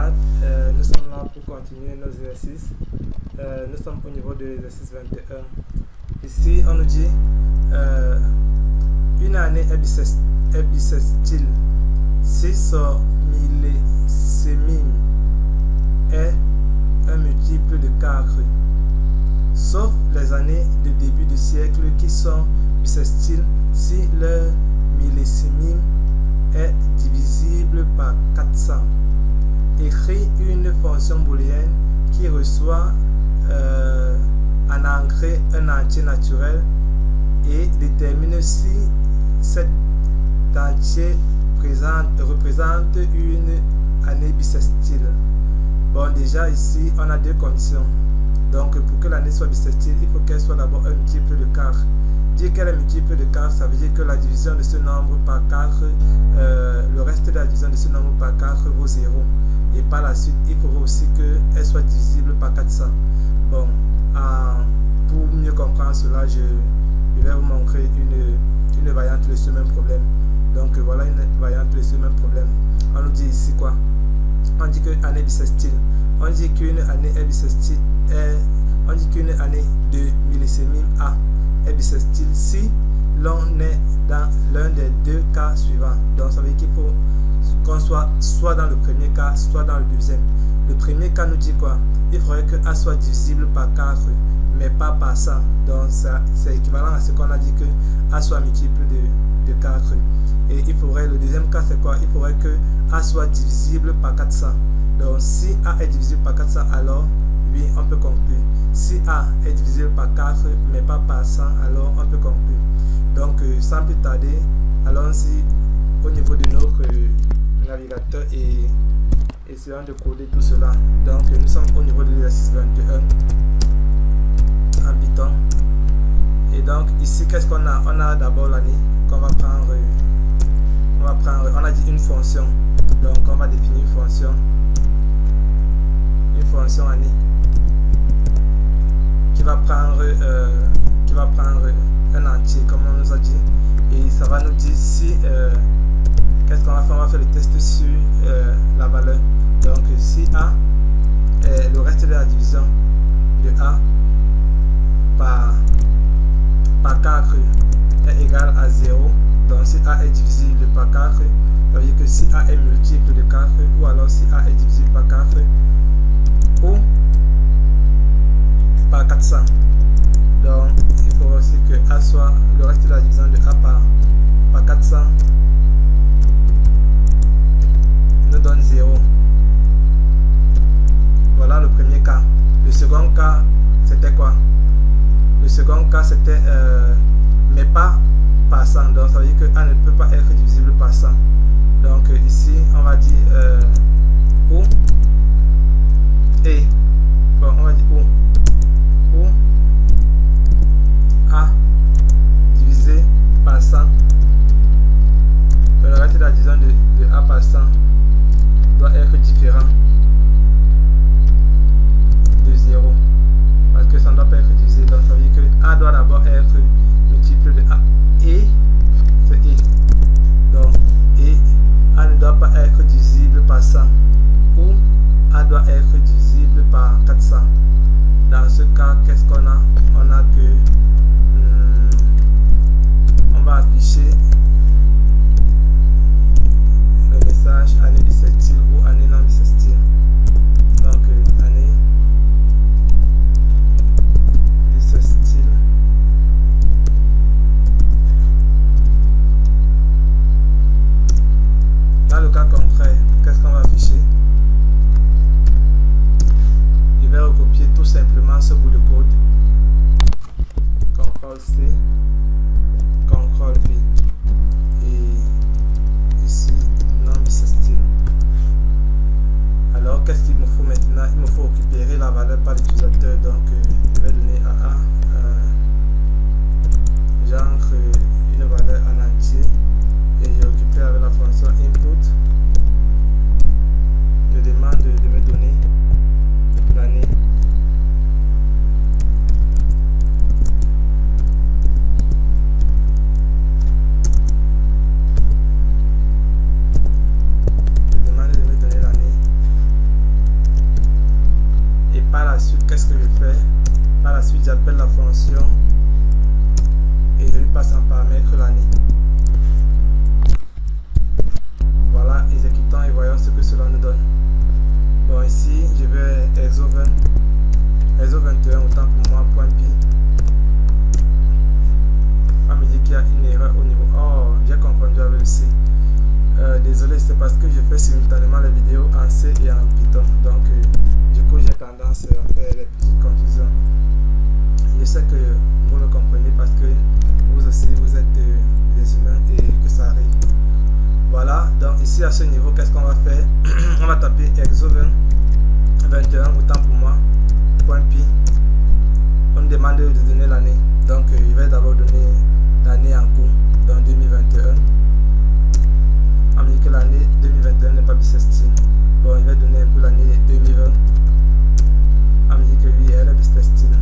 camarades, nous sommes là pour continuer nos exercices. Nous sommes au niveau de l'exercice 21. Ici, on nous dit une année est bissextile si son millésimime est un multiple de 4, sauf les années de début de siècle qui sont bissextiles si leur millésimime est divisible par 400. Écrit une fonction booléenne qui reçoit en engrais un entier naturel et détermine si cet entier représente une année bissextile. Bon, déjà ici on a deux conditions. Donc pour que l'année soit bissextile, il faut qu'elle soit d'abord un multiple de 4. Dire qu'elle est multiple de 4, ça veut dire que la division de ce nombre par 4, le reste de la division de ce nombre par 4 vaut 0. Et par la suite, il faudra aussi qu'elle soit divisible par 400. Bon, pour mieux comprendre cela, je vais vous montrer une variante de ce même problème. Donc voilà une variante de ce même problème. On nous dit ici quoi? On dit qu'une année bissextile. On dit qu'une année est bissextile. On dit qu'une année de millésimime A est bissextile si l'on est dans l'un des deux cas suivants. Donc ça veut dire qu'il faut qu'on soit dans le premier cas, soit dans le deuxième. Le premier cas nous dit quoi? Il faudrait que A soit divisible par 4, mais pas par 100. Donc c'est équivalent à ce qu'on a dit que A soit multiple de 4. Et il faudrait, le deuxième cas c'est quoi? Il faudrait que A soit divisible par 400. Donc si A est divisible par 400, alors oui, on peut conclure. Si A est divisible par 4, mais pas par 100, alors on peut conclure. Donc sans plus tarder, allons-y au niveau de notre navigateur et essayons de coder tout cela. Donc nous sommes au niveau de l'exercice 21 en Python. Et donc ici, qu'est-ce qu'on a? On a d'abord l'année qu'on va prendre. On a dit une fonction. Donc on va définir une fonction année qui va prendre un entier comme on nous a dit, et ça va nous dire si qu'est-ce qu'on va faire? On va faire le test sur la valeur. Donc si A est le reste de la division de A par 4 est égal à 0, donc si A est divisible par 4, ça veut dire que si A est multiple de 4, ou alors si A est divisible par 4 ou par 400. Donc il faut aussi que A soit le reste de la division de A par 400 nous donne 0. Voilà le premier cas. Le second cas c'était quoi? Le second cas c'était mais pas par 100. Donc ça veut dire que A ne peut pas être divisible par 100. Donc ici on va dire ou et bon, on va dire ou A divisé par 100, le reste de la division de A par 100 doit être différent de 0, parce que ça ne doit pas être divisé. Donc ça veut dire que A doit d'abord être multiple de A, et c'est et donc et A ne doit pas être divisible par 100, ou A doit être divisible par 400. mention et je lui passe en paramètre l'année. Voilà, exécutant et voyons ce que cela nous donne. Bon, ici je vais EXO 21, autant pour moi, point pi. On me dit qu'il y a une erreur au niveau. Oh, j'ai confondu avec le C. Désolé, c'est parce que je fais simultanément les vidéos en C et en Python. Donc, du coup, j'ai tendance à faire les petites confusions. Je sais que vous me comprenez parce que vous aussi, vous êtes des humains et que ça arrive. Voilà, donc ici à ce niveau, qu'est-ce qu'on va faire? On va taper EXO 21, autant pour moi, point pi. On me demande de donner l'année. Donc, je vais d'abord donner l'année en cours, dans 2021. On me dit que l'année 2021 n'est pas bissextile. Bon, il va donner un peu l'année 2020. On me dit que oui, elle est bissextile.